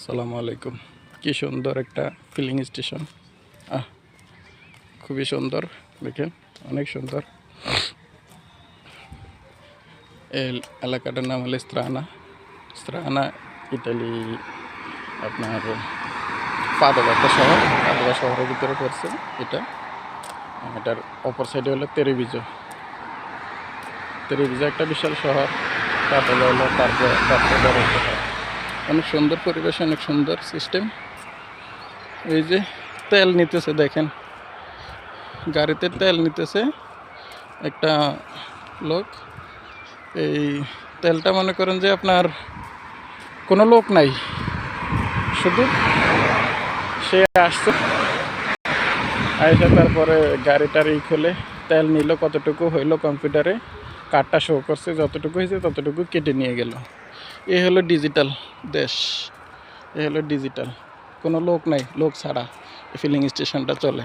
আসসালামু আলাইকুম। কি সুন্দর একটা ফিলিং স্টেশন। খুবই সুন্দর, দেখেন অনেক সুন্দর। এই এলাকাটার নাম হলো স্ত্রানা ইতালি। আপনার পাদোবা একটা শহর, পাদোবা শহরের ভিতরে পড়ছে এটা। এটার অপর সাইডে হলো তেরেভিজো একটা বিশাল শহর। পাদোবা হলো তারপরে বড় শহর। অনেক সুন্দর পরিবেশ, অনেক সুন্দর সিস্টেম। এই যে তেল নিতেছে, দেখেন গাড়িতে তেল নিতেছে একটা লোক। এই তেলটা মনে করেন যে আপনার কোনো লোক নাই, শুধু সে আসছে, আইসা তারপরে গাড়িটার খুলে তেল নিল, কতটুকু হইলো কম্পিউটারে কার্ডটা শো করছে, যতটুকু হয়েছে ততটুকু কেটে নিয়ে গেল। এ হলো ডিজিটাল দেশ, এ হলো ডিজিটাল। কোনো লোক নাই, লোক ছাড়া ফিলিং স্টেশনটা চলে।